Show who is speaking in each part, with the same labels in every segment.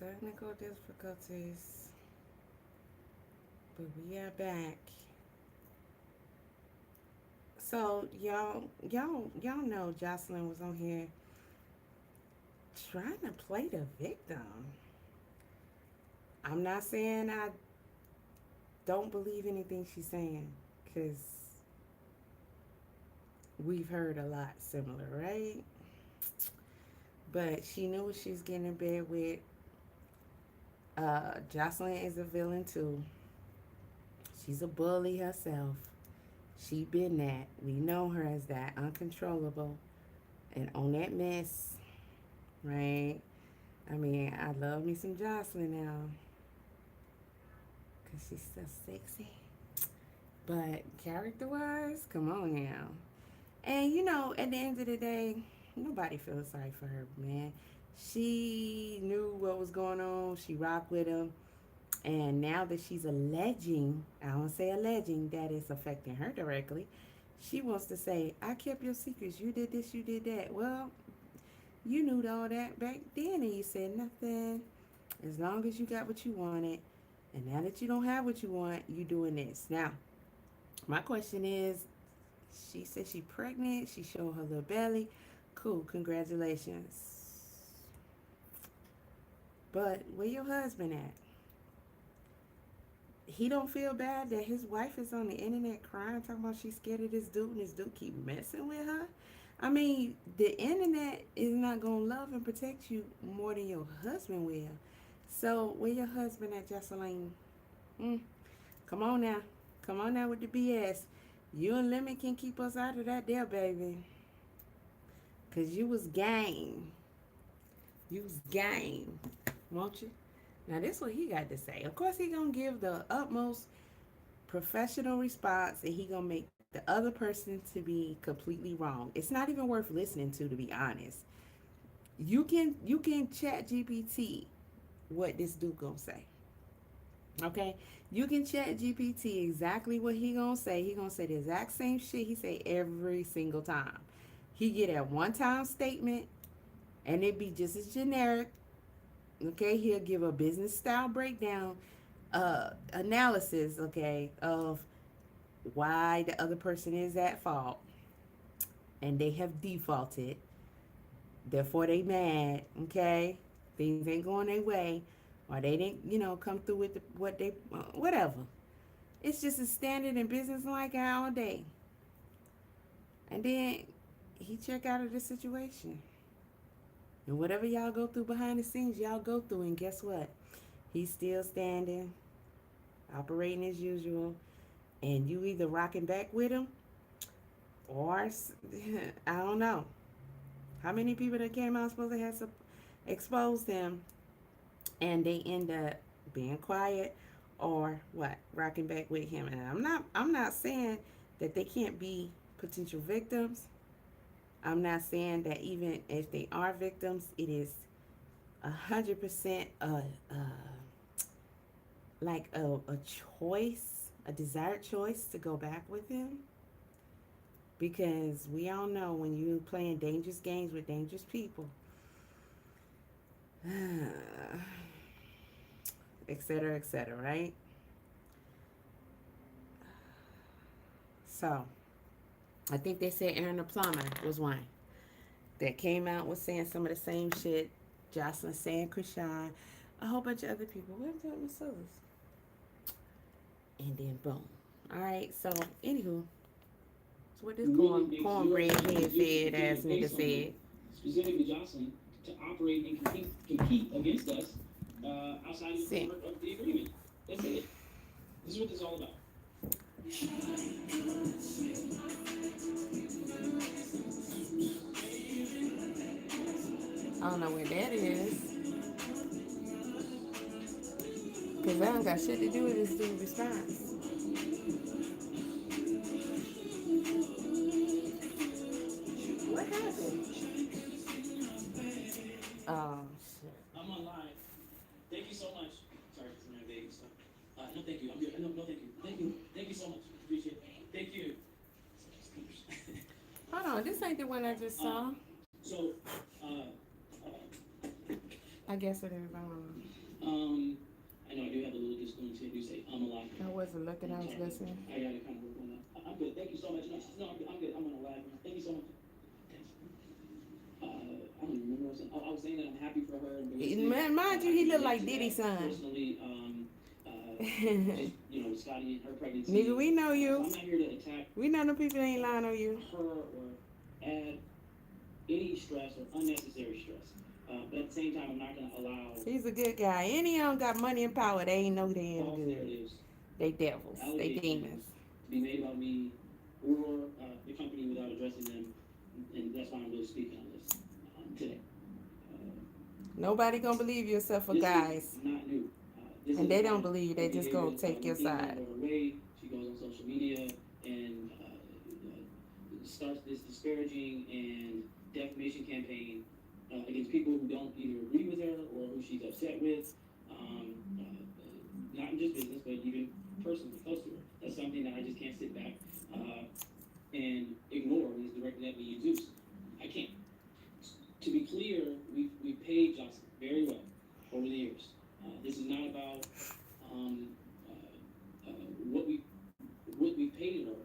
Speaker 1: Technical difficulties, but we are back. So y'all know Jocelyn was on here trying to play the victim. I'm not saying I don't believe anything she's saying, because we've heard a lot similar, right? But she knew what she was getting in bed with. Jocelyn is a villain too. She's a bully herself. She been that. We know her as that, uncontrollable and on that mess, right? I mean, I love me some Jocelyn now because she's so sexy. But character wise, come on now. And you know, at the end of the day, nobody feels sorry for her, man. She knew what was going on. She rocked with him. And now that she's alleging, I don't say alleging, that it's affecting her directly, she wants to say, I kept your secrets. You did this, you did that. Well, you knew all that back then and you said nothing. As long as you got what you wanted. And now that you don't have what you want, you doing this. Now, my question is, she said she pregnant. She showed her little belly. Cool, congratulations. But where your husband at? He don't feel bad that his wife is on the internet crying, talking about she's scared of this dude and this dude keep messing with her. I mean, the internet is not gonna love and protect you more than your husband will. So where your husband at, Jocelyn? Mm, come on now. Come on now with the BS. You and Lemmy can keep us out of that there, baby. Cause you was game. You was game. Won't you? Now this is what he got to say. Of course he gonna give the utmost professional response and he gonna make the other person to be completely wrong. It's not even worth listening to be honest. You can chat GPT what this dude gonna say. Okay? You can chat GPT exactly what he gonna say. He gonna say the exact same shit he say every single time. He get a one time statement and it be just as generic. Okay, he'll give a business style breakdown, analysis, okay, of why the other person is at fault and they have defaulted. Therefore, they mad, okay? Things ain't going their way, or they didn't, come through with what they, whatever. It's just a standard in business like all day. And then he check out of the situation. And whatever y'all go through behind the scenes, y'all go through. And guess what? He's still standing, operating as usual. And you either rocking back with him or, I don't know. How many people that came out supposed to have exposed him and they end up being quiet or what? Rocking back with him. And I'm not saying that they can't be potential victims. I'm not saying that even if they are victims, it is 100% like a choice, a desired choice to go back with him. Because we all know when you're playing dangerous games with dangerous people, etc., right? So, I think they said Aaron the plumber was one that came out with saying some of the same shit. Jocelyn saying Krishan, a whole bunch of other people. What happened to Miss Sewist? And then boom. All right. So anywho, so what this cornbread head fed ass nigga said.
Speaker 2: Specifically Jocelyn to operate and compete against us outside of the agreement. That's it. This is what this is all about.
Speaker 1: I don't know where that is. Because that don't got shit to do with this dude's response. What happened? Oh, shit.
Speaker 2: I'm on live. Thank you so much. Sorry for my baby stuff. No, thank you. I'm good. No, thank you. Thank you. Thank you so much. Appreciate it. Thank you.
Speaker 1: Hold on. This ain't the one I just saw.
Speaker 2: So,
Speaker 1: I guess it is. I don't
Speaker 2: I know I do have a little disclaimer. I do say I'm a lot.
Speaker 1: know. I wasn't looking. I was
Speaker 2: Sorry.
Speaker 1: listening.
Speaker 2: I gotta kind of work on that. I'm good. Thank you so much. No, I'm good. I'm gonna laugh. Thank you so much. I don't even remember what I was saying. I was saying that I'm happy for her. And
Speaker 1: Man, mind you, he look like Diddy's son.
Speaker 2: Personally, just, Scotty and her pregnancy.
Speaker 1: Nigga, we know
Speaker 2: So
Speaker 1: you.
Speaker 2: I'm not here to attack
Speaker 1: We know the people ain't lying on you.
Speaker 2: her or add any stress or unnecessary stress. But at the same time, I'm not going to allow
Speaker 1: He's a good guy. Any of them got money and power, they ain't no damn
Speaker 2: false
Speaker 1: good.
Speaker 2: narratives,
Speaker 1: They devils. They
Speaker 2: allegations
Speaker 1: demons.
Speaker 2: to be made about me or the company without addressing them. And that's why I'm really speaking on this today.
Speaker 1: Nobody gonna believe you except for
Speaker 2: This
Speaker 1: guys.
Speaker 2: is not new. This
Speaker 1: And
Speaker 2: is
Speaker 1: they
Speaker 2: not
Speaker 1: don't believe you. They
Speaker 2: her
Speaker 1: just
Speaker 2: behavior
Speaker 1: gonna take your
Speaker 2: being
Speaker 1: side.
Speaker 2: her way. She goes on social media and starts this disparaging and defamation campaign against people who don't either agree with her or who she's upset with. Not in just business, but even personally, close to her. That's something that I just can't sit back and ignore when it's directed at me and Zeus. I can't. To be clear, we paid Jocelyn very well over the years. This is not about what we paid her.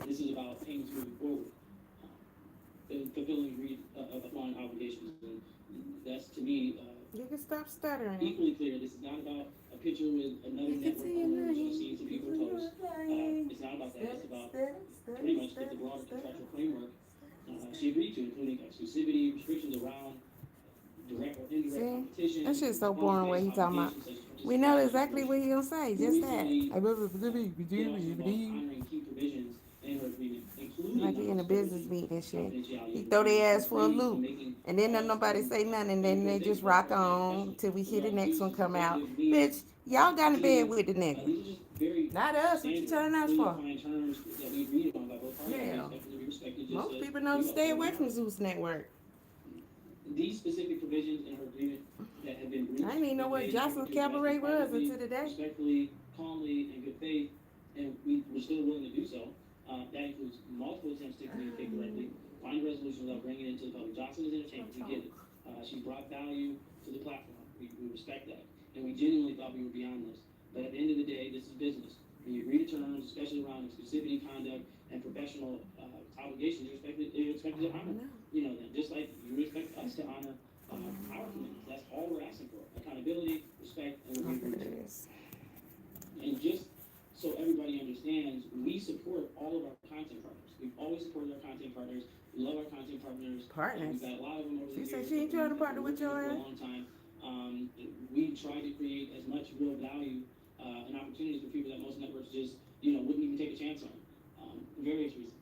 Speaker 2: This is about payments moving forward, and fulfilling upon obligations. And that's to me
Speaker 1: You can stop stuttering.
Speaker 2: equally clear. This is not about a picture with another network owner you've seen some people post. It's not about that. It's about pretty much the broader contractual framework she agreed to, including exclusivity, restrictions around direct or indirect competition.
Speaker 1: That shit's so boring what he talking about. We know exactly what he gonna say. Just that.
Speaker 2: Honoring key provisions in her agreement, including
Speaker 1: Like he in a business meeting and shit. He throw their ass for a loop. And then don't nobody say nothing. And then they just rock on till we hear the next one come out. Bitch, y'all got in bed with the nigga. Not us. What you telling us for? Yeah. Most people know to stay away from Zeus Network.
Speaker 2: These specific provisions in her agreement that have been breached.
Speaker 1: I didn't even know what Jocelyn's cabaret was until today.
Speaker 2: Respectfully, calmly, and good faith, and we're still willing to do so. That includes multiple attempts to communicate directly, find a resolution without bringing it into the public. Jocelyn is entertained. We get it. She brought value to the platform. We respect that, and we genuinely thought we were beyond this. But at the end of the day, this is business. When you agree to terms, especially around exclusivity, conduct, and professional obligations, you're expected to honor. You know them, just like you expect us to honor our commitments. That's all we're asking for: accountability, respect, and what we agree to. And just so everybody understands, we support all of our content partners. We've always supported our content partners. We love our content partners.
Speaker 1: Partners.
Speaker 2: We've got a lot of them over the years.
Speaker 1: She said she ain't trying to partner with your
Speaker 2: for a
Speaker 1: ass.
Speaker 2: long time. We try to create as much real value and opportunities for people that most networks just, wouldn't even take a chance on, for various reasons.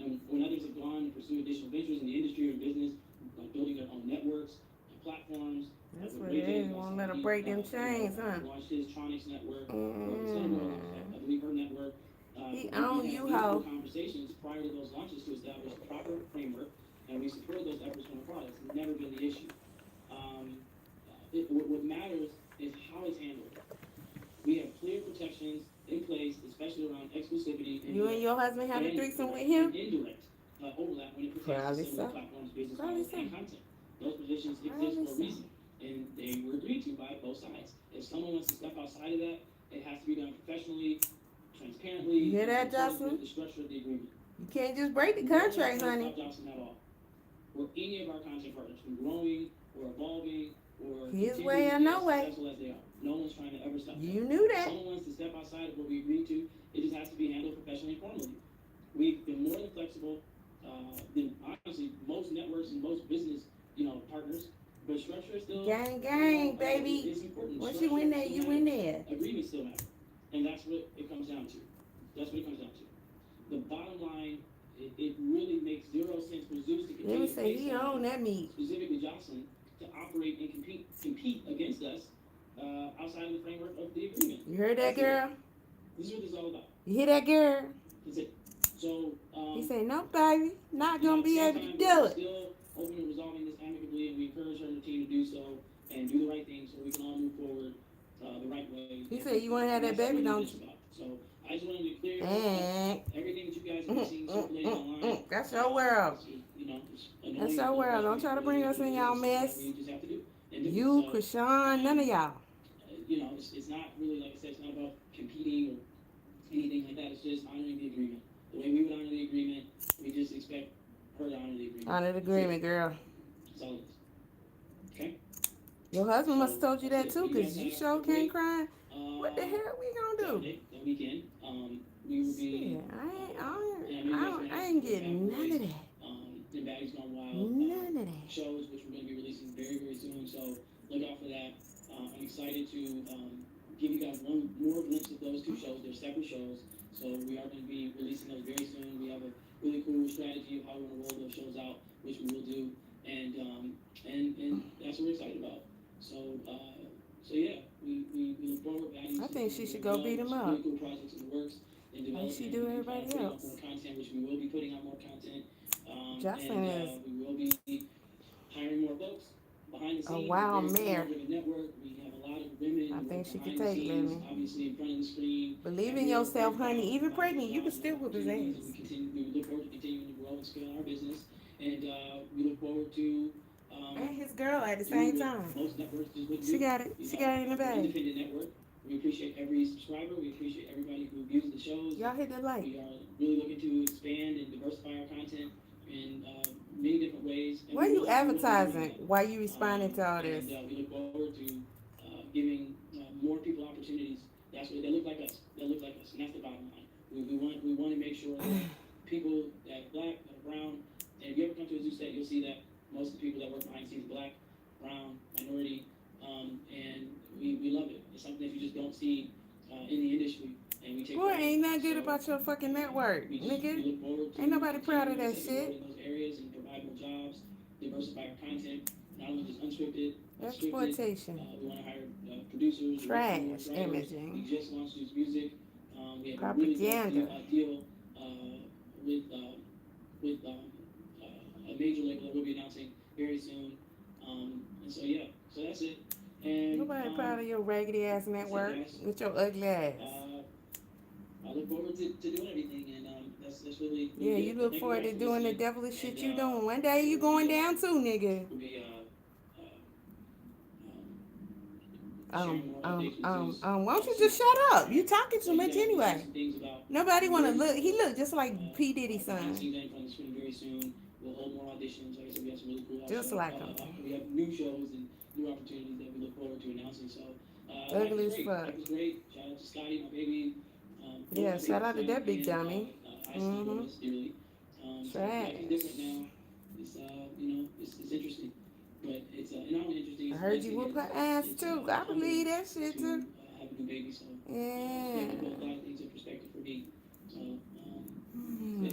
Speaker 2: And when others have gone to pursue additional ventures in the industry or business, like building their own networks and platforms.
Speaker 1: That's what it is. Won't let them break them chains, huh?
Speaker 2: Launched his Tronics network, I believe her network.
Speaker 1: He
Speaker 2: We
Speaker 1: own
Speaker 2: had
Speaker 1: you,
Speaker 2: meaningful
Speaker 1: hoe.
Speaker 2: conversations prior to those launches to establish a proper framework, and we support those efforts from afar. That's never been the issue. What matters is how it's handled. We have clear protections in place, especially around exclusivity.
Speaker 1: You and your husband have a threesome with him?
Speaker 2: Indirect overlap when it pertains
Speaker 1: Probably
Speaker 2: to similar
Speaker 1: so.
Speaker 2: platforms, business
Speaker 1: Probably
Speaker 2: models,
Speaker 1: so.
Speaker 2: and content. Those positions
Speaker 1: Probably
Speaker 2: exist for a
Speaker 1: so.
Speaker 2: reason, and they were agreed to by both sides. If someone wants to step outside of that, it has to be done professionally, transparently.
Speaker 1: You hear that,
Speaker 2: and according
Speaker 1: Jocelyn?
Speaker 2: to the structure of the agreement.
Speaker 1: You can't just break the contract,
Speaker 2: No one
Speaker 1: honey.
Speaker 2: wants to stop Jocelyn at all, or any of our content partners from growing or evolving or
Speaker 1: His
Speaker 2: continuing
Speaker 1: way
Speaker 2: to
Speaker 1: or
Speaker 2: be
Speaker 1: no
Speaker 2: as
Speaker 1: way.
Speaker 2: successful as they are. No one's trying to ever stop them.
Speaker 1: You knew
Speaker 2: If
Speaker 1: that.
Speaker 2: someone wants to step outside of what we agreed to, it just has to be handled professionally and formally. We've been more than flexible than honestly most networks and most business, partners. But structure is still
Speaker 1: Gang, baby.
Speaker 2: It's important.
Speaker 1: Once you in there, you in there.
Speaker 2: Agreements still matter, and that's what it comes down to. The bottom line, it really makes zero sense for Zeus to continue
Speaker 1: Let me
Speaker 2: to
Speaker 1: say
Speaker 2: pay
Speaker 1: he
Speaker 2: someone,
Speaker 1: own that meat.
Speaker 2: specifically Jocelyn, to operate and compete against us outside of the framework of the agreement.
Speaker 1: You heard that, girl?
Speaker 2: This is what this is all about.
Speaker 1: You hear that, girl?
Speaker 2: That's it. So,
Speaker 1: He said, no, baby. Not gonna be able to do it.
Speaker 2: Still open to resolving this amicably, and we encourage her and the team to do so and do the right thing so we can all move forward the right way.
Speaker 1: He said you wanna have that baby, don't you?
Speaker 2: So I just wanted to clear
Speaker 1: And
Speaker 2: everything that you guys have seen circulating online.
Speaker 1: that's your world.
Speaker 2: you know, it's annoying.
Speaker 1: That's your world. Don't try to bring us in y'all mess.
Speaker 2: We just have to do. And
Speaker 1: You,
Speaker 2: so,
Speaker 1: Krishan, none of y'all.
Speaker 2: you know, it's not really, like I said, it's not about competing or anything like that. It's just honoring the agreement. The way we would honor the agreement, we just expect her to honor the agreement.
Speaker 1: Honor the agreement, girl.
Speaker 2: That's all it is. Okay?
Speaker 1: Your husband must have
Speaker 2: So,
Speaker 1: told you that too, because you sure can't cry. What the hell we gonna do?
Speaker 2: Saturday, that weekend, we will be.
Speaker 1: Shit, I ain't getting none of that.
Speaker 2: The Bag's Gone Wild.
Speaker 1: None of that.
Speaker 2: Shows, which we're going to be releasing very, very soon. So look out for that. I'm excited to give you guys one more glimpse of those two shows. They're separate shows, so we are going to be releasing those very soon. We have a really cool strategy of how we're going to roll those shows out, which we will do, and that's what we're excited about. So yeah, we look forward to adding.
Speaker 1: I think she should go beat him up.
Speaker 2: Really cool projects in the works and development.
Speaker 1: Like she do everybody else.
Speaker 2: More content, which we will be putting out more content.
Speaker 1: Jocelyn is.
Speaker 2: We will be hiring more folks behind the scenes.
Speaker 1: A wild mare.
Speaker 2: Network. We have a lot of women.
Speaker 1: I think she could
Speaker 2: behind the
Speaker 1: take
Speaker 2: scenes,
Speaker 1: Lemmy.
Speaker 2: obviously in front of the screen.
Speaker 1: Believe in yourself, honey. Even pregnant, you can still whip his ass.
Speaker 2: We look forward to continuing to grow and scale our business, and we look forward to.
Speaker 1: And his girl at the same time.
Speaker 2: Most networks just wouldn't
Speaker 1: She
Speaker 2: do.
Speaker 1: got it. She got it in the bag.
Speaker 2: Independent network. We appreciate every subscriber. We appreciate everybody who views the shows.
Speaker 1: Y'all hit the like.
Speaker 2: We are really looking to expand and diversify our content in many different ways.
Speaker 1: Why you advertising? Why you responding to all this?
Speaker 2: And we look forward to giving more people opportunities. That's what they look like us. They look like us, and that's the bottom line. We want to make sure that people that are black, that are brown, and if you ever come to a zoo state, you'll see that most of the people that work behind the scenes are black, brown, minority, and we love it. It's something that you just don't see in the industry. And we take
Speaker 1: Boy, ain't that good about your fucking network, nigga. Ain't nobody proud of that shit.
Speaker 2: In those areas and provide more jobs, diversify our content, not only just unscripted,
Speaker 1: exploitation.
Speaker 2: We want to hire producers,
Speaker 1: trash
Speaker 2: writers.
Speaker 1: imaging.
Speaker 2: We just launched this music. We have
Speaker 1: Propaganda.
Speaker 2: a really deal with a major label that we'll be announcing very soon. And so yeah, so that's it. And
Speaker 1: Nobody proud of your raggedy ass network with your ugly ass.
Speaker 2: I look forward to doing everything, and that's really
Speaker 1: Yeah, you look forward to doing the devilish shit you doing. One day you going down too, nigga.
Speaker 2: We'll be
Speaker 1: Why don't you just shut up? You talking too much anyway. Nobody wanna look. He look just like P. Diddy's son.
Speaker 2: Very soon. We'll hold more auditions. Like I said, we have some really cool.
Speaker 1: Just like him.
Speaker 2: We have new shows and new opportunities that we look forward to announcing. So
Speaker 1: ugly as fuck.
Speaker 2: That was great. Shout out to Scotty, my baby.
Speaker 1: Yeah, shout out to that big dummy.
Speaker 2: Trash.
Speaker 1: Trash.
Speaker 2: Different now. It's it's interesting, but it's not only interesting.
Speaker 1: I heard you whoop her ass too. I believe that shit too.
Speaker 2: Have a new baby, so
Speaker 1: yeah.
Speaker 2: Put a lot of things in perspective for me. So yeah.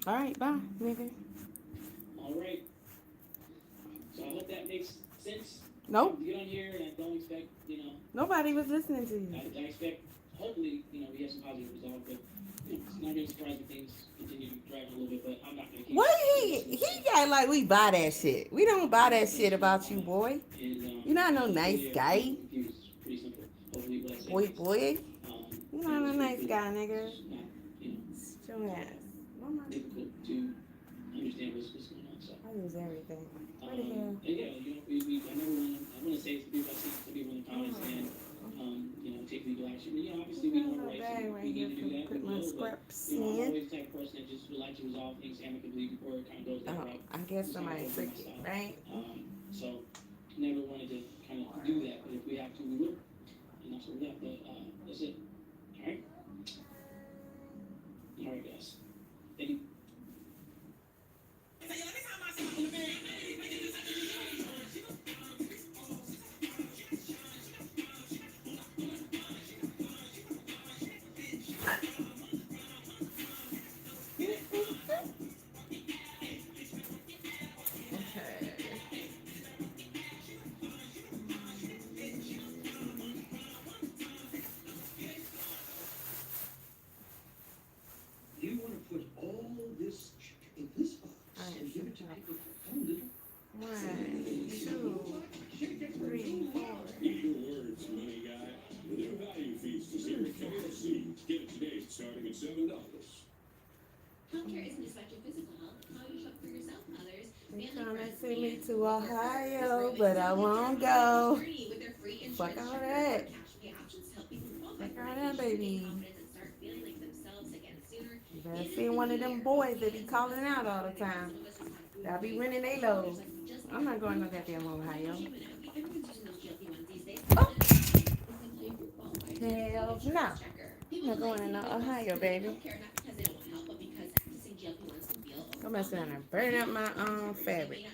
Speaker 1: All right, bye, nigga.
Speaker 2: All right. So I hope that makes sense.
Speaker 1: Nope.
Speaker 2: Get on here, and I don't expect,
Speaker 1: Nobody was listening to you.
Speaker 2: I expect, hopefully, we have some positive resolve, but it's not going to surprise me if things continue to drag a little bit, but I'm not going to keep.
Speaker 1: What he got like we buy that shit. We don't buy that shit about you, boy.
Speaker 2: And,
Speaker 1: You're not no nice guy.
Speaker 2: It's pretty simple. Hopefully, what I say
Speaker 1: Boy. You're not a nice guy, nigga.
Speaker 2: It's not,
Speaker 1: It's your ass.
Speaker 2: difficult to understand what's going on, so.
Speaker 1: I lose everything. What the hell?
Speaker 2: And yeah, I want to say to people, I see some people in the comments saying, take legal action. And, obviously we don't have rights. We need to do that.
Speaker 1: Put my
Speaker 2: But,
Speaker 1: scraps
Speaker 2: I'm
Speaker 1: in.
Speaker 2: always the type of person that just would like to resolve things amicably before it kind of goes that
Speaker 1: Oh,
Speaker 2: route.
Speaker 1: I guess somebody freaky, right?
Speaker 2: So never wanted to kind of do that, but if we have to, we will. And that's what we have. But that's it. All right. All right, guys. Thank you.
Speaker 3: You want to put all this in this box and give it to people for one little
Speaker 1: to Ohio, but I won't go. Fuck all that. Fuck all that, baby. You better see one of them boys that be calling out all the time. I'll be renting they load. I'm not going to no goddamn Ohio. Oh, hell no. I'm not going to no Ohio, baby. I'm messing around and burn up my own fabric.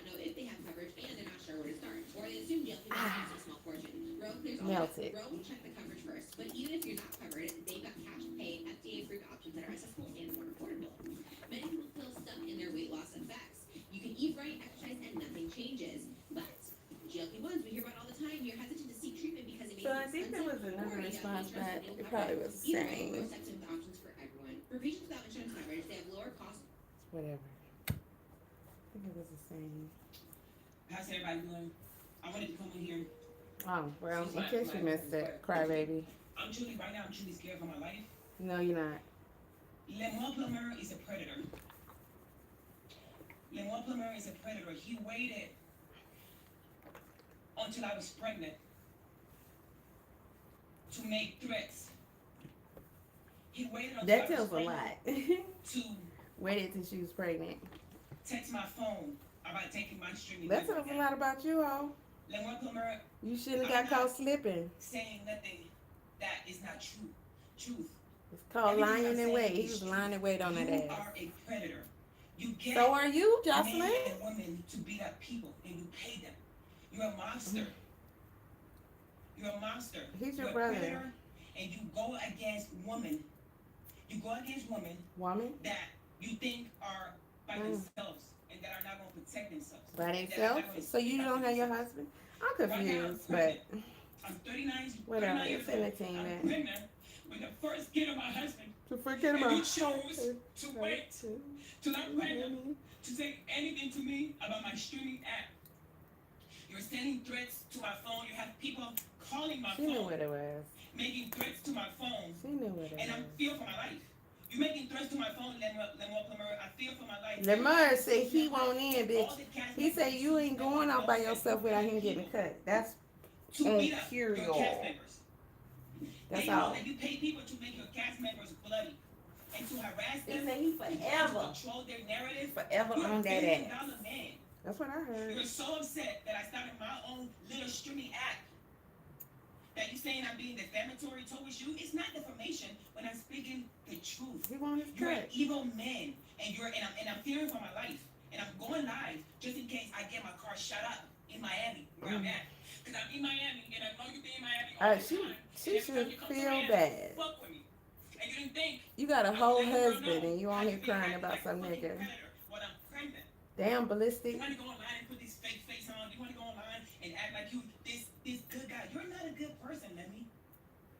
Speaker 1: Ah, melted. So I think there was another response, but it probably was the same. Whatever. I think it was the same.
Speaker 3: How's everybody doing? I wanted to come in here.
Speaker 1: Oh, well, in case you missed it, crybaby.
Speaker 3: I'm truly, right now, I'm truly scared for my life.
Speaker 1: No, you're not.
Speaker 3: Lemmy is a predator. Lemmy is a predator. He waited until I was pregnant to make threats. He waited until
Speaker 1: That
Speaker 3: I was
Speaker 1: tells a
Speaker 3: pregnant
Speaker 1: lot.
Speaker 3: to
Speaker 1: Waited till she was pregnant.
Speaker 3: text my phone about taking my streaming.
Speaker 1: That tells a lot about you, oh.
Speaker 3: Lemmy,
Speaker 1: You shouldn't have got caught slipping.
Speaker 3: saying nothing that is not true. Truth.
Speaker 1: It's called lying in wait. He was lying in wait on that
Speaker 3: You
Speaker 1: ass.
Speaker 3: are a predator. You get
Speaker 1: So are you,
Speaker 3: men
Speaker 1: Jocelyn?
Speaker 3: and women to beat up people, and you pay them. You're a monster. You're a monster.
Speaker 1: He's your
Speaker 3: You're
Speaker 1: brother.
Speaker 3: a predator, and you go against women. You go against women
Speaker 1: Woman?
Speaker 3: that you think are by themselves and that are not going to protect themselves.
Speaker 1: By
Speaker 3: that are not
Speaker 1: themselves?
Speaker 3: gonna
Speaker 1: So you
Speaker 3: speak up
Speaker 1: don't
Speaker 3: for
Speaker 1: have your
Speaker 3: themselves.
Speaker 1: husband? I'm confused, but
Speaker 3: I'm 39,
Speaker 1: whatever.
Speaker 3: 39 years
Speaker 1: It's
Speaker 3: old.
Speaker 1: entertainment.
Speaker 3: I'm pregnant with the first kid of my husband.
Speaker 1: To forget
Speaker 3: And
Speaker 1: about
Speaker 3: you chose to wait till I'm pregnant to say anything to me about my streaming app. You're sending threats to my phone. You have people calling my
Speaker 1: She knew
Speaker 3: phone,
Speaker 1: what it was.
Speaker 3: making threats to my phone,
Speaker 1: She knew what it
Speaker 3: and I'm
Speaker 1: was.
Speaker 3: fear for my life. You're making threats to my phone, Lemmy. I fear for my life.
Speaker 1: Lemar said he won't in, bitch.
Speaker 3: All the cast
Speaker 1: He said
Speaker 3: members
Speaker 1: you ain't going out by
Speaker 3: know
Speaker 1: yourself without him getting cut. That's
Speaker 3: to beat up your
Speaker 1: imperial.
Speaker 3: cast members.
Speaker 1: That's
Speaker 3: They know
Speaker 1: all.
Speaker 3: that you pay people to make your cast members bloody and to harass
Speaker 1: He
Speaker 3: them,
Speaker 1: said he
Speaker 3: to
Speaker 1: forever,
Speaker 3: control their narrative.
Speaker 1: forever
Speaker 3: You're
Speaker 1: on
Speaker 3: a
Speaker 1: that
Speaker 3: billion-dollar
Speaker 1: ass.
Speaker 3: man.
Speaker 1: That's what I heard.
Speaker 3: You're so upset that I started my own little streaming app. That you saying I'm being defamatory towards you? It's not defamation when I'm speaking the truth.
Speaker 1: He want his
Speaker 3: You're an
Speaker 1: cut.
Speaker 3: evil man, and I'm fearing for my life, and I'm going live just in case I get my car shut up in Miami, where I'm at. Because I'm in Miami, and I know you be in Miami all the time.
Speaker 1: She
Speaker 3: And every
Speaker 1: should
Speaker 3: time you come to
Speaker 1: feel
Speaker 3: Miami,
Speaker 1: bad.
Speaker 3: fuck with me. And you didn't think
Speaker 1: You got a whole
Speaker 3: I'm letting her
Speaker 1: husband
Speaker 3: know
Speaker 1: and you
Speaker 3: how
Speaker 1: on here
Speaker 3: feel
Speaker 1: crying
Speaker 3: like
Speaker 1: about
Speaker 3: a
Speaker 1: some
Speaker 3: fucking
Speaker 1: nigga.
Speaker 3: predator when I'm pregnant.
Speaker 1: Damn ballistic.
Speaker 3: You want to go online and put this fake face on? You want to go online and act like you this good guy? You're not a good person, Lemmy.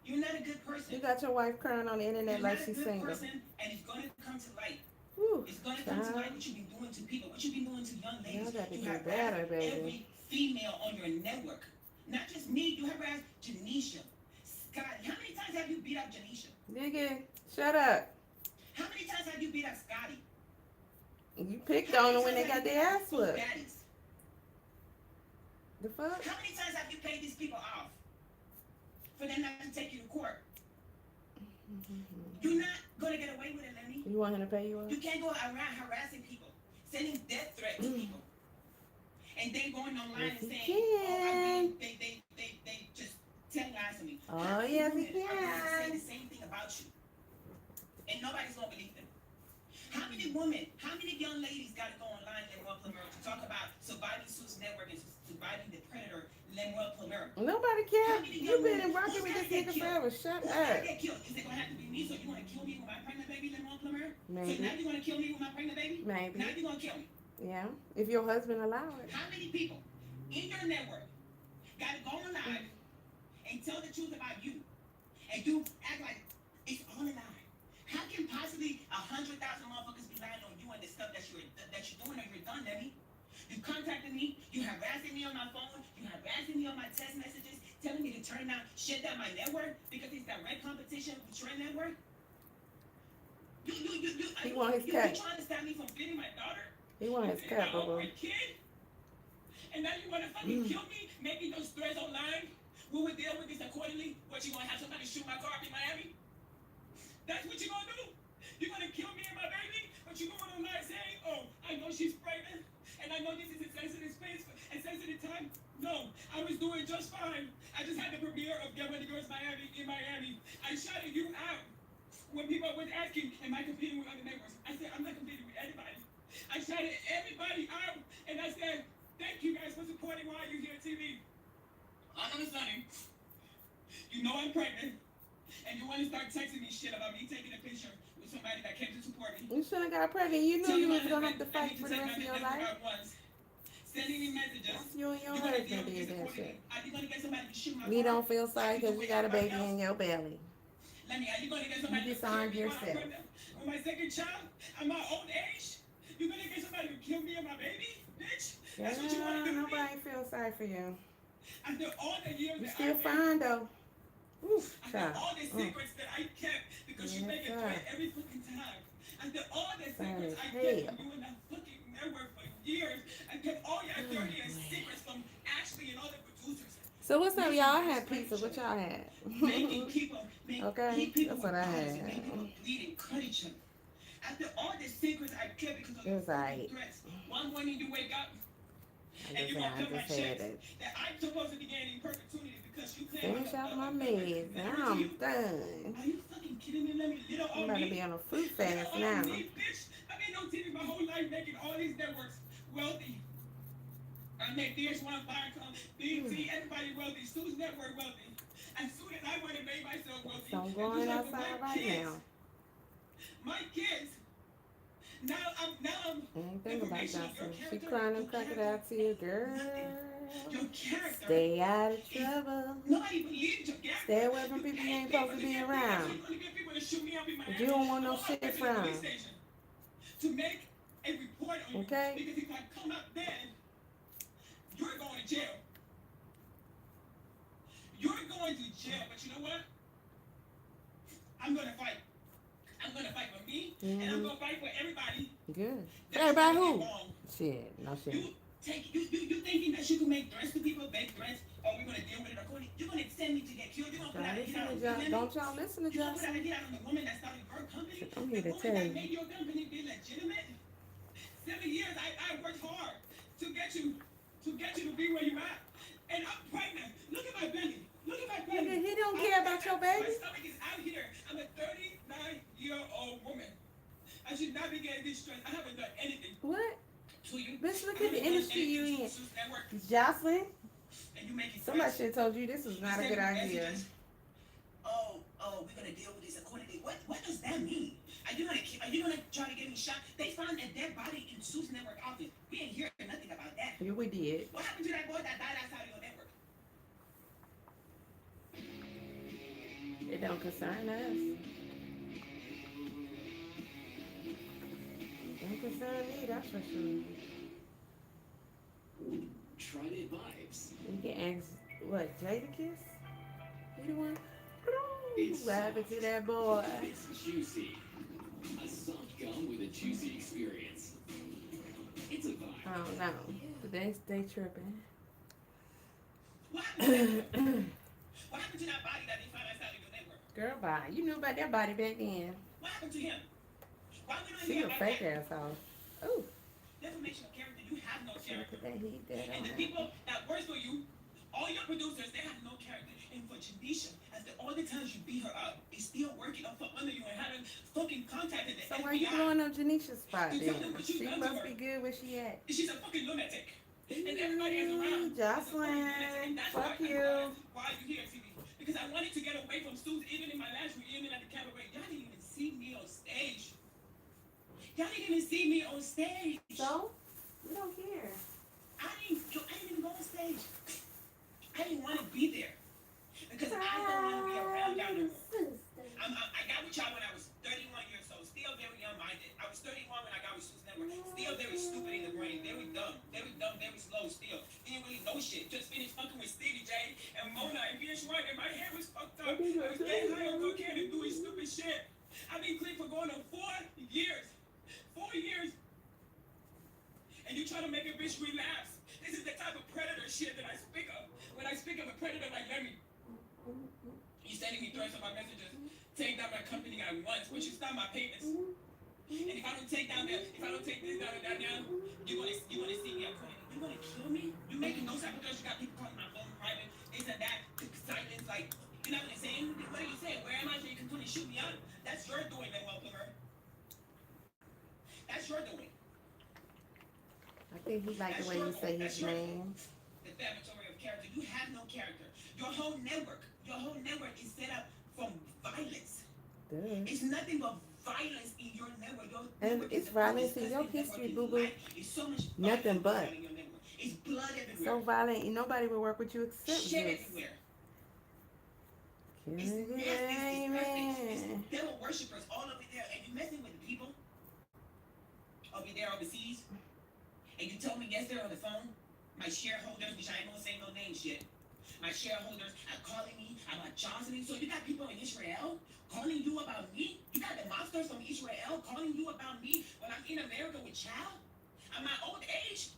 Speaker 3: You're not a good person.
Speaker 1: You got your wife crying on the internet
Speaker 3: You're
Speaker 1: like
Speaker 3: not a
Speaker 1: she's
Speaker 3: good
Speaker 1: single.
Speaker 3: person, and it's going to come to light.
Speaker 1: Whew,
Speaker 3: It's going to come to
Speaker 1: child.
Speaker 3: light what you've been doing to people, what you've been doing to young ladies.
Speaker 1: Y'all got to
Speaker 3: You
Speaker 1: get
Speaker 3: have
Speaker 1: better,
Speaker 3: harassed
Speaker 1: baby.
Speaker 3: every female on your network. Not just me. You harassed Janisha, Scotty. How many times have you beat up Janisha?
Speaker 1: Nigga, shut up.
Speaker 3: How many times have you beat up Scotty?
Speaker 1: You picked on them when they got their ass whooped.
Speaker 3: Baddies?
Speaker 1: The fuck?
Speaker 3: How many times have you paid these people off for them not to take you to court? You're not gonna get away with it, Lemmy.
Speaker 1: You want him to pay you off?
Speaker 3: You can't go around harassing people, sending death threats to people, and then going online
Speaker 1: Yes,
Speaker 3: and
Speaker 1: he
Speaker 3: saying,
Speaker 1: can.
Speaker 3: they just tell lies to me.
Speaker 1: Oh,
Speaker 3: How many
Speaker 1: yes, he
Speaker 3: women are gonna say
Speaker 1: can.
Speaker 3: the same thing about you, and nobody's gonna believe them. How many women, how many young ladies got to go online Lemuel Plummer to talk about surviving Suits Network and surviving the predator Lemuel Plummer?
Speaker 1: Nobody
Speaker 3: How
Speaker 1: cares.
Speaker 3: many
Speaker 1: You
Speaker 3: young
Speaker 1: been
Speaker 3: women-
Speaker 1: in rocking
Speaker 3: who's
Speaker 1: with this
Speaker 3: gonna get
Speaker 1: nigga
Speaker 3: killed?
Speaker 1: forever. Shut
Speaker 3: Who's gonna
Speaker 1: up.
Speaker 3: get killed? Is it gonna have to be me? So you want to kill me with my pregnant baby, Lemuel Plummer? So now
Speaker 1: Maybe.
Speaker 3: you want to kill me with my pregnant baby?
Speaker 1: Maybe.
Speaker 3: Now you gonna kill me?
Speaker 1: Yeah. If your husband allow it.
Speaker 3: How many people in your network got to go live and tell the truth about you, and you act like it's all a lie? How can possibly 100,000 motherfuckers be lying on you and the stuff that you're doing or you're done, Lemmy? You contacted me, you harassing me on my phone, you harassing me on my text messages, telling me to turn down, shut down my network because it's direct competition with your network.
Speaker 1: He want his
Speaker 3: you
Speaker 1: cut.
Speaker 3: trying to stop me from feeding my daughter?
Speaker 1: He want his
Speaker 3: And
Speaker 1: cut,
Speaker 3: my
Speaker 1: boo.
Speaker 3: kid? And now you wanna fucking kill me? Making those threats online? We will deal with this accordingly. What, you gonna have somebody shoot my car up in Miami? That's what you gonna do? You gonna kill me and my baby? But you going online saying, oh, I know she's pregnant, and I know this is a sensitive space and sensitive time. No, I was doing just fine. I just had the premiere of Get Ready Girls Miami in Miami. I shouted you out when people was asking, am I competing with other networks? I said, I'm not competing with anybody. I shouted everybody out, and I said, thank you guys for supporting Why You Here TV. On the Sunday, you know I'm pregnant, and you want to start texting me shit about me taking a picture with somebody that came to support me.
Speaker 1: You shouldn't have got pregnant. You knew you was gonna have to fight for the rest of your life.
Speaker 3: Sending me messages.
Speaker 1: That's you and your husband did that shit.
Speaker 3: Are you gonna get somebody to shoot my
Speaker 1: We
Speaker 3: car?
Speaker 1: don't feel sorry because you got a baby in your belly.
Speaker 3: Lemmy, are you gonna get somebody
Speaker 1: You
Speaker 3: to
Speaker 1: disarmed
Speaker 3: kill me while I'm
Speaker 1: yourself.
Speaker 3: pregnant? With my second child, at my old age, you gonna get somebody to kill me and my baby, bitch? That's what you wanna do to me?
Speaker 1: Nobody feels sorry for you.
Speaker 3: After all the years
Speaker 1: You
Speaker 3: that
Speaker 1: still
Speaker 3: I've been,
Speaker 1: fine though. Oof,
Speaker 3: after
Speaker 1: child.
Speaker 3: all the secrets that I kept, because you
Speaker 1: Yes,
Speaker 3: make it
Speaker 1: sir.
Speaker 3: threat every fucking time. After all the secrets I
Speaker 1: Hell.
Speaker 3: kept from you and that fucking network for years, I kept all your dirty secrets from Ashley and all the producers.
Speaker 1: So what's up, y'all? I had pizza. What y'all had?
Speaker 3: Making people,
Speaker 1: Okay,
Speaker 3: people
Speaker 1: that's what I
Speaker 3: with guns and
Speaker 1: had.
Speaker 3: making people bleed and cut each other. After all the secrets I kept because of
Speaker 1: It was
Speaker 3: the
Speaker 1: alright.
Speaker 3: threats, one morning you wake up
Speaker 1: I
Speaker 3: and you
Speaker 1: just
Speaker 3: gonna cut my
Speaker 1: had
Speaker 3: checks
Speaker 1: it.
Speaker 3: that I'm supposed to be gaining perpetuity because you claim
Speaker 1: Finish off my meds. Now I'm done.
Speaker 3: Are you fucking kidding me? Let me little
Speaker 1: I'm
Speaker 3: old
Speaker 1: about to
Speaker 3: me.
Speaker 1: be on a fruit
Speaker 3: Little
Speaker 1: fast
Speaker 3: old
Speaker 1: now.
Speaker 3: me, bitch. I've been on TV my whole life making all these networks wealthy. I made DS1, Viacom, BT, everybody wealthy. Sue's network wealthy. As soon as I went and made myself wealthy,
Speaker 1: So I'm
Speaker 3: and
Speaker 1: going
Speaker 3: do something for
Speaker 1: outside
Speaker 3: my
Speaker 1: right
Speaker 3: kids,
Speaker 1: now.
Speaker 3: my kids. Now I'm
Speaker 1: And think about
Speaker 3: information of your
Speaker 1: Jocelyn. She
Speaker 3: character,
Speaker 1: crying them
Speaker 3: your
Speaker 1: crocodile
Speaker 3: character,
Speaker 1: tears, girl.
Speaker 3: your character.
Speaker 1: Stay out of trouble.
Speaker 3: Nobody believes your character.
Speaker 1: Stay away from people you ain't supposed to be around. But you don't want no shit from.
Speaker 3: To make a report on you.
Speaker 1: Okay?
Speaker 3: Because if I come out then, you're going to jail. You're going to jail, but you know what? I'm going to fight. I'm going to fight for me, and I'm going to fight for everybody.
Speaker 1: Good.
Speaker 3: That's
Speaker 1: Everybody
Speaker 3: gonna
Speaker 1: who?
Speaker 3: get wrong.
Speaker 1: Shit, no shit.
Speaker 3: You thinking that you can make threats to people, make threats, or we're gonna deal with it according? You're gonna send me to get killed. You're gonna put out a hit out on the woman.
Speaker 1: Don't y'all listen to
Speaker 3: You're gonna put out a
Speaker 1: Jocelyn?
Speaker 3: hit out on the woman that started her company.
Speaker 1: I'm here to
Speaker 3: The woman
Speaker 1: tell
Speaker 3: that
Speaker 1: you.
Speaker 3: made your company be legitimate. 7 years I worked hard to get you to be where you're at, and I'm pregnant. Look at my belly. Look at my belly.
Speaker 1: Nigga, he don't care about your baby.
Speaker 3: My stomach is out here. I'm a 39-year-old woman. I should not be getting this stress. I haven't done anything
Speaker 1: What?
Speaker 3: to you.
Speaker 1: Bitch, look at the industry you in.
Speaker 3: Network,
Speaker 1: Jocelyn,
Speaker 3: and you making
Speaker 1: somebody
Speaker 3: threats.
Speaker 1: should have told you this was not a good idea.
Speaker 3: Oh, we're gonna deal with this accordingly. What does that mean? Are you gonna try to get me shot? They found a dead body in Sue's network office. We ain't hearing nothing about that.
Speaker 1: Yeah, we did.
Speaker 3: What happened to that boy that died outside of your network?
Speaker 1: It don't concern us. Don't concern me, that's for sure.
Speaker 4: Trident Vibes.
Speaker 1: You can ask, what, Jada Kiss? You the one?
Speaker 4: It's
Speaker 1: What happened to that boy?
Speaker 4: It's juicy. A soft gum with a juicy experience. It's a vibe.
Speaker 1: I don't know. But they tripping.
Speaker 3: What happened to that boy? What happened to that body that they found outside of your network?
Speaker 1: Girl, bye. You knew about that body back then.
Speaker 3: What happened to him? Why we don't
Speaker 1: She
Speaker 3: hear
Speaker 1: a
Speaker 3: about
Speaker 1: fake
Speaker 3: that?
Speaker 1: asshole. Ooh.
Speaker 3: Defamation of character. You have no
Speaker 1: Look
Speaker 3: character.
Speaker 1: at that heat that
Speaker 3: And the
Speaker 1: on.
Speaker 3: people that work for you, all your producers, they have no character. And for Janisha, after all the times you beat her up, is still working up under you and having fucking contacted the
Speaker 1: So
Speaker 3: FBI.
Speaker 1: why you blowing up Janisha's spot
Speaker 3: You
Speaker 1: then?
Speaker 3: tell them what you
Speaker 1: She
Speaker 3: done to
Speaker 1: must
Speaker 3: her.
Speaker 1: be good where she at.
Speaker 3: She's a fucking lunatic. And everybody is around.
Speaker 1: Jocelyn,
Speaker 3: And that's
Speaker 1: fuck
Speaker 3: why
Speaker 1: you.
Speaker 3: Why are you here, TV? Because I wanted to get away from Sue's, even in my last reunion at the cabaret. Y'all didn't even see me on stage. Y'all didn't even see me on stage.
Speaker 1: So? We don't care.
Speaker 3: I didn't even go on stage. I didn't want to be there. Because I don't want to be around y'all no more. I got with y'all when I was 31 years old, still very young-minded. I was 31 when I got with Sue's Network. Still very stupid in the brain, very dumb, very slow still. Didn't really know shit. Just finished fucking with Stevie J and Mona and VH1, and my hair was fucked up. I was getting high on cocaine and doing stupid shit. I've been clean for going on 4 years. 4 years. And you try to make a bitch relapse. This is the type of predator like Lemmy. You sending me threats on my messages. Take down my company at once, but you stop my payments. And if I don't take down this down, you're gonna see me. You're gonna kill me. You making no sense because you got people calling my phone private. This and that. Silence, like, you know what I'm saying? What are you saying? Where am I so you can totally shoot me out? That's your doing, then, welcomer. That's your doing.
Speaker 1: I think he like the way you say his name.
Speaker 3: Defamatory of character. You have no character. Your whole network is set up from violence.
Speaker 1: Duh.
Speaker 3: It's nothing but violence in your network.
Speaker 1: And it's violence in your history, boo boo.
Speaker 3: So much
Speaker 1: Nothing but.
Speaker 3: in your network. It's blood everywhere.
Speaker 1: So violent, and nobody will work with you except
Speaker 3: Shit
Speaker 1: this.
Speaker 3: everywhere.
Speaker 1: Killing
Speaker 3: It's
Speaker 1: it,
Speaker 3: nasty.
Speaker 1: amen.
Speaker 3: There were worshippers all over there, and you messing with the people over there overseas. And you told me yesterday on the phone, my shareholders, which I ain't gonna say no names yet, my shareholders are calling me about Jocelyn. So you got people in Israel calling you about me? You got the monsters from Israel calling you about me when I'm in America with child? At my old age?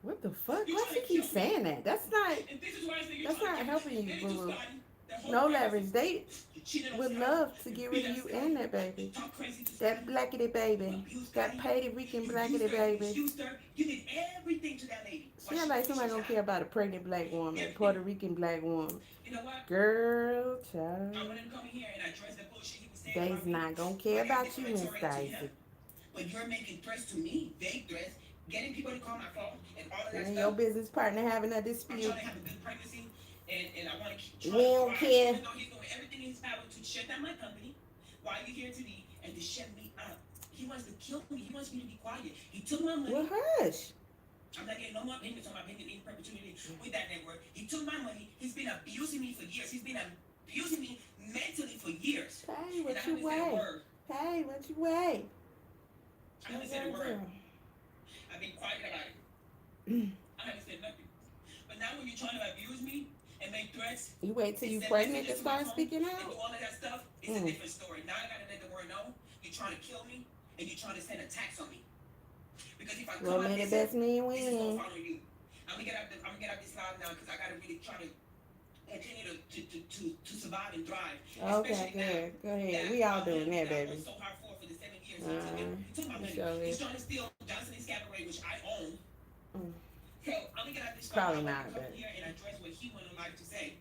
Speaker 1: What the fuck? Why she keep saying that? That's not.
Speaker 3: And this is why I say
Speaker 1: That's not helping you,
Speaker 3: They
Speaker 1: boo
Speaker 3: just
Speaker 1: boo.
Speaker 3: started their whole
Speaker 1: No
Speaker 3: premise.
Speaker 1: leverage. They
Speaker 3: You cheated on
Speaker 1: would
Speaker 3: Scott.
Speaker 1: love to
Speaker 3: You
Speaker 1: get
Speaker 3: beat
Speaker 1: rid of
Speaker 3: up
Speaker 1: you
Speaker 3: Scott.
Speaker 1: and that baby.
Speaker 3: Talk crazy to
Speaker 1: That
Speaker 3: Scott.
Speaker 1: blackity baby. That Puerto Rican blackity baby.
Speaker 3: You did everything to that lady.
Speaker 1: She not like somebody gonna care about a pregnant black woman, Puerto Rican black woman.
Speaker 3: You know what?
Speaker 1: Girl,
Speaker 3: I
Speaker 1: child.
Speaker 3: wanted to come in here and address the bullshit he was saying.
Speaker 1: They's
Speaker 3: about me.
Speaker 1: not gonna care about you, Miss Daisy.
Speaker 3: But you're making threats to me, vague threats, getting people to call my phone and all of that
Speaker 1: And
Speaker 3: stuff.
Speaker 1: your business partner having a
Speaker 3: I'm
Speaker 1: dispute.
Speaker 3: trying to have a good pregnancy, and I want to keep
Speaker 1: We don't care.
Speaker 3: Even though he's doing everything in his power to shut down my company while you're here today and to shut me up. He wants to kill me. He wants me to be quiet. He took my money.
Speaker 1: Well, hush.
Speaker 3: I'm not getting no more payments on my payment in perpetuity with that network. He took my money. He's been abusing me for years. He's been abusing me mentally for years.
Speaker 1: Hey,
Speaker 3: And
Speaker 1: what
Speaker 3: I
Speaker 1: you
Speaker 3: haven't said a
Speaker 1: weigh?
Speaker 3: word.
Speaker 1: Hey, what you weigh?
Speaker 3: I haven't said a word. I've been quiet about it. I haven't said nothing. But now when you're trying to abuse me and make threats,
Speaker 1: You wait till
Speaker 3: and
Speaker 1: you
Speaker 3: send
Speaker 1: pregnant to
Speaker 3: messages my
Speaker 1: start
Speaker 3: phone
Speaker 1: speaking
Speaker 3: and do
Speaker 1: out?
Speaker 3: all of that stuff, it's a different story. Now I gotta let the world know you're trying to kill me and you're trying to send attacks on me. Because if I come
Speaker 1: Well,
Speaker 3: out
Speaker 1: may the
Speaker 3: this,
Speaker 1: best man
Speaker 3: this is gonna
Speaker 1: win.
Speaker 3: follow you. I'm gonna get out this live now because I gotta really try to continue to survive and thrive.
Speaker 1: Okay,
Speaker 3: Especially now
Speaker 1: good. Go ahead.
Speaker 3: that
Speaker 1: We all doing that,
Speaker 3: I
Speaker 1: baby.
Speaker 3: worked so hard for the 7 years. He took my money.
Speaker 1: Go ahead.
Speaker 3: He's trying to steal Johnson's Cabaret, which I own.
Speaker 1: Mm.
Speaker 3: Hell, I'm gonna get out this
Speaker 1: Probably
Speaker 3: live.
Speaker 1: not,
Speaker 3: I'm gonna
Speaker 1: but-
Speaker 3: come here and address what he would like to say.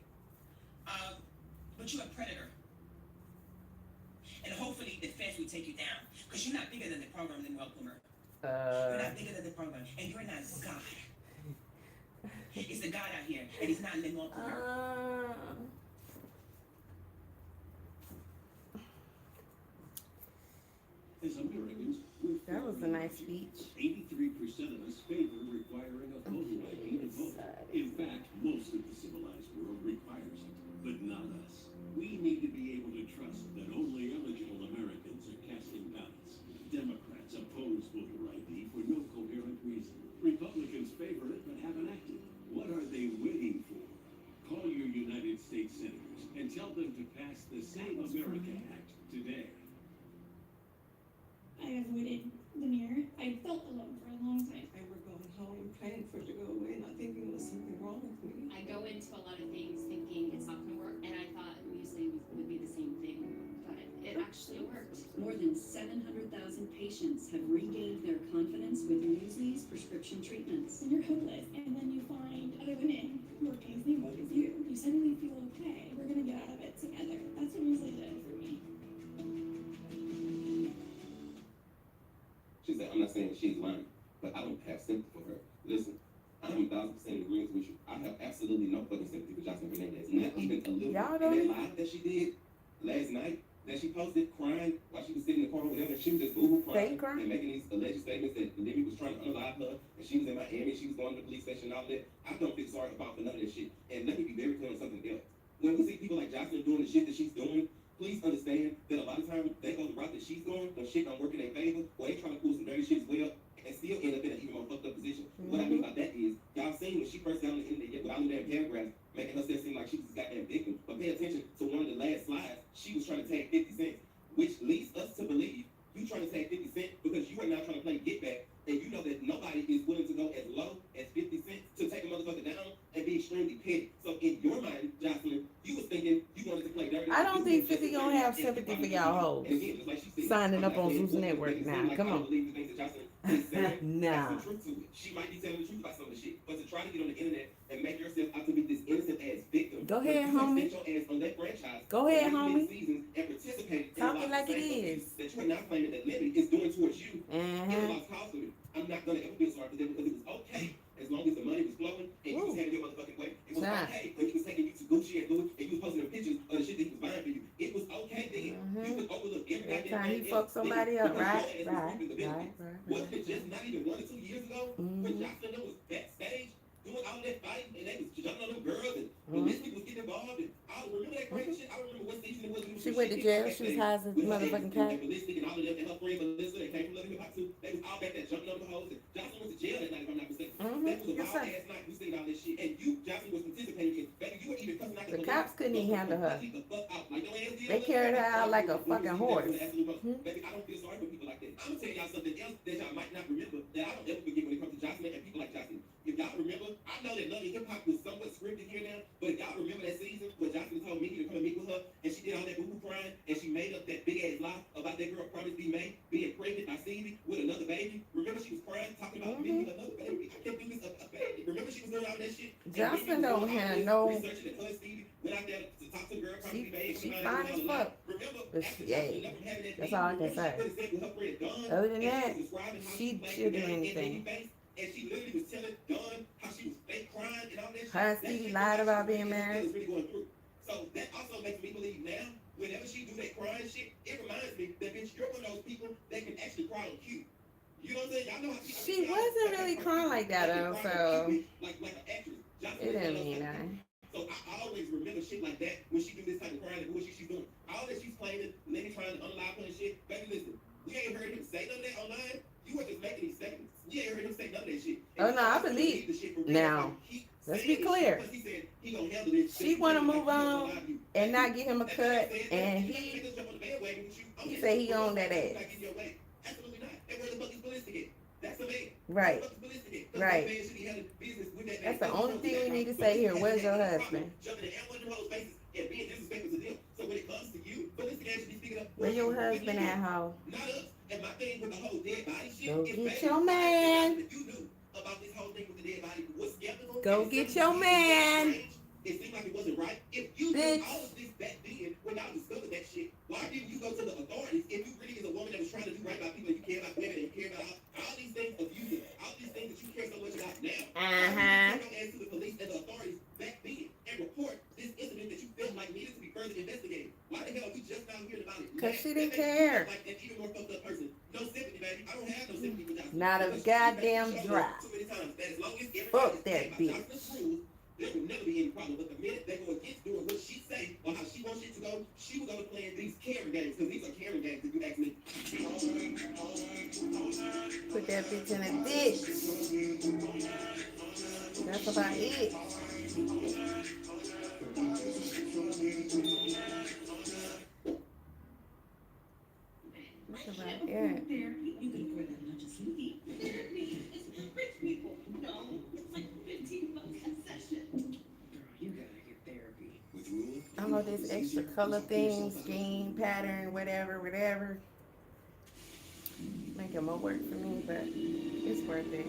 Speaker 3: But you're a predator. And hopefully the feds will take you down. Because you're not bigger than the program, then welcomer. You're not bigger than the program. And you're not God. It's the God out here. And he's not in the welcomer.
Speaker 5: As Americans, we're
Speaker 1: That was a nice speech.
Speaker 5: 83% of us favor requiring a photo ID to vote. In fact, most of the civilized world requires it, but not us. We need to be able to trust that only eligible Americans are casting ballots. Democrats oppose voter ID for no coherent reason. Republicans favor it but haven't acted. What are they waiting for? Call your United States senators and tell them to pass the Save America Act today.
Speaker 6: I avoided the mirror. I felt alone for a long time.
Speaker 7: I were going home praying for it to go away, not thinking there was something wrong with me.
Speaker 8: I go into a lot of things thinking it's not going to work, and I thought muesli would be the same thing, but it actually worked.
Speaker 9: More than 700,000 patients have regained their confidence with Muesli's prescription treatments.
Speaker 6: When you're hopeless, and then you find other women working the same boat as you, you suddenly feel okay. We're gonna get out of it together. That's what Muesli did for me.
Speaker 10: She said, I'm not saying she's lying, but I don't have sympathy for her. Listen, I'm 1,000% in agreement with you. I have absolutely no fucking sympathy for Jocelyn Hernandez. Not even a little.
Speaker 1: Y'all
Speaker 10: And
Speaker 1: don't
Speaker 10: that live that she did last night, that she posted crying while she was sitting in the car with them, and she was just boohoo crying
Speaker 1: Fake crying?
Speaker 10: and making these alleged statements that Lemmy was trying to unalive her, and she was in Miami, she was going to the police station and all that. I don't feel sorry about for none of that shit. And let me be very clear on something else. When we see people like Jocelyn doing the shit that she's doing, please understand that a lot of times they go the route that she's going when shit don't work in their favor, or they trying to pull some dirty shit as well, and still end up in an even more fucked up position. What I mean by that is, y'all seen when she first got on the internet with all them damn paragraphs, making herself seem like she was this goddamn victim. But pay attention to one of the last slides, she was trying to tag 50 cents, which leads us to believe you trying to tag 50 cents because you are now trying to play get back, and you know that nobody is willing to go as low as 50 cents to take a motherfucker down and be extremely petty. So in your mind,
Speaker 1: don't have sympathy for y'all hoes.
Speaker 10: And again, just like she said,
Speaker 1: Signing up
Speaker 10: I'm
Speaker 1: on
Speaker 10: not saying
Speaker 1: Zeus
Speaker 10: what
Speaker 1: Network
Speaker 10: they
Speaker 1: now.
Speaker 10: say, like,
Speaker 1: Come
Speaker 10: I don't
Speaker 1: on.
Speaker 10: believe the things that Jocelyn is saying.
Speaker 1: Nah.
Speaker 10: That's the truth to it. She might be telling the truth about some of the shit, but to try to get on the internet and make yourself out to be this innocent ass victim.
Speaker 1: Go ahead,
Speaker 10: you
Speaker 1: homie.
Speaker 10: Set your ass on that franchise.
Speaker 1: Go ahead,
Speaker 10: for many
Speaker 1: homie.
Speaker 10: Seasons and participated in
Speaker 1: Talk
Speaker 10: a lot
Speaker 1: it
Speaker 10: of
Speaker 1: like
Speaker 10: the
Speaker 1: it
Speaker 10: same
Speaker 1: is.
Speaker 10: abuse that you are now claiming that Lemmy is doing towards you.
Speaker 1: Uh-huh.
Speaker 10: It lost cause for me. I'm not gonna ever feel sorry for them because it was okay as long as the money was flowing and you was having your motherfucking way. It was okay when he was taking you to Gucci and Louis and you was posting the pictures of the shit that he was buying for you. It was okay then. You could overlook every
Speaker 1: Every
Speaker 10: goddamn
Speaker 1: time he
Speaker 10: thing
Speaker 1: fuck
Speaker 10: else.
Speaker 1: somebody
Speaker 10: Then
Speaker 1: up,
Speaker 10: because
Speaker 1: right?
Speaker 10: your ass was
Speaker 1: Right.
Speaker 10: reaping the benefits.
Speaker 1: Right.
Speaker 10: Wasn't it just not even 1 or 2 years ago when Jocelyn was backstage doing all that fighting and they was jumping on them girls and Felicity was getting involved and I remember that crazy shit. I don't remember what season it was.
Speaker 1: She went to jail. She was high as a motherfucking cat.
Speaker 10: And Felicity and all of them and her friend Melissa that came from Love Hip Hop too. They was all back there jumping on the hoes and Jocelyn went to jail that night if I'm not mistaken. That was a
Speaker 1: Yes,
Speaker 10: wild
Speaker 1: sir.
Speaker 10: ass night. We seen all this shit and you, Jocelyn, was participating in. Baby, you were even cussing out
Speaker 1: The cops couldn't even handle her.
Speaker 10: the fuck out. Like your ass did.
Speaker 1: They carried her out like a fucking horse.
Speaker 10: Baby, I don't feel sorry for people like that. I'm gonna tell y'all something else that y'all might not remember that I don't ever forget when it comes to Jocelyn and people like Jocelyn. If y'all remember, I know that Love Hip Hop was somewhat scripted here now, but if y'all remember that season where Jocelyn told Mickey to come and meet with her and she did all that boo-boo crying and she made up that big ass lie about that girl Promise B. May being pregnant by Stevie with another baby. Remember she was crying, talking about Mickey with another baby. I can't do this a baby. Remember she was doing all that shit?
Speaker 1: Jocelyn don't have no.
Speaker 10: Researching that her Stevie went out there to talk to the girl Promise B. May.
Speaker 1: She fine as fuck.
Speaker 10: Remember,
Speaker 1: But
Speaker 10: after
Speaker 1: yeah,
Speaker 10: Jocelyn left from having that
Speaker 1: that's
Speaker 10: baby,
Speaker 1: all I can
Speaker 10: remember
Speaker 1: say.
Speaker 10: she could've said with her friend Dawn,
Speaker 1: Other than
Speaker 10: and
Speaker 1: that,
Speaker 10: was describing how
Speaker 1: she'll do
Speaker 10: played that
Speaker 1: anything.
Speaker 10: face, and she literally was telling Dawn how she was fake crying and all that shit.
Speaker 1: Her and Stevie lied about being married.
Speaker 10: Really going through. So that also makes me believe now, whenever she do that crying shit, it reminds me that bitch, you're one of those people that can actually cry on cue. You know what I'm saying? Y'all know how
Speaker 1: She wasn't really crying like that though, so
Speaker 10: like an actress.
Speaker 1: it didn't mean nothing.
Speaker 10: So I always remember shit like that when she do this type of crying and bullshit she's doing. All that she's claiming, Lemmy trying to unalive her and shit. Baby, listen, we ain't heard him say none of that online. You were just making these statements. We ain't heard him say none of that shit.
Speaker 1: Oh no, I believe. Now, let's be clear. She want to move on and not give him a cut, and he said he owned that ass.
Speaker 10: Absolutely not. And where the fuck is ballistic at? That's the man.
Speaker 1: Right. Right. That's the only thing we need to say here. Where's your husband? Where your husband at, hoe? Go get your man. Go get your man.
Speaker 10: It seemed like it wasn't right. If you
Speaker 1: Bitch.
Speaker 10: did all of this back then, when y'all discovered that shit, why didn't you go to the authorities if you really is a woman that was trying to do right by people and you care about women and you care about all these things of you, all these things that you care so much about now? Why didn't you go ask to the police and the authorities back then and report this incident that you felt like needed to be further investigated? Why the hell are we just now hearing about it?
Speaker 1: Because she
Speaker 10: That
Speaker 1: didn't
Speaker 10: makes me
Speaker 1: care.
Speaker 10: feel like an even more fucked up person. No sympathy, baby. I don't have no sympathy for Jocelyn.
Speaker 1: Not a
Speaker 10: Because she
Speaker 1: goddamn
Speaker 10: showed
Speaker 1: drop.
Speaker 10: too many times that as long as everybody
Speaker 1: Fuck
Speaker 10: is
Speaker 1: that
Speaker 10: playing by
Speaker 1: bitch.
Speaker 10: Jocelyn's rules, there will never be any problem. But the minute they go against doing what she say or how she wants it to go, she will go to playing these Karen games because these are Karen games. If you ask me.
Speaker 1: Put that bitch in a ditch. That's about it. That's about it.
Speaker 9: You can afford that much sleep.
Speaker 3: Therapy is for rich people. No, it's like $15 a session.
Speaker 4: Girl, you gotta get therapy. With Rule,
Speaker 1: I know this extra color thing, scheme, pattern, whatever. Make it more work for me, but it's worth it.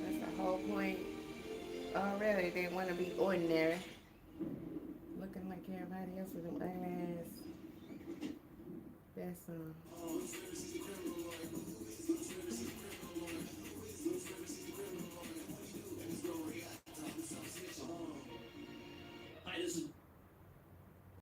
Speaker 1: That's the whole point. Already, they want to be ordinary. Looking like everybody else with them ugly ass. That's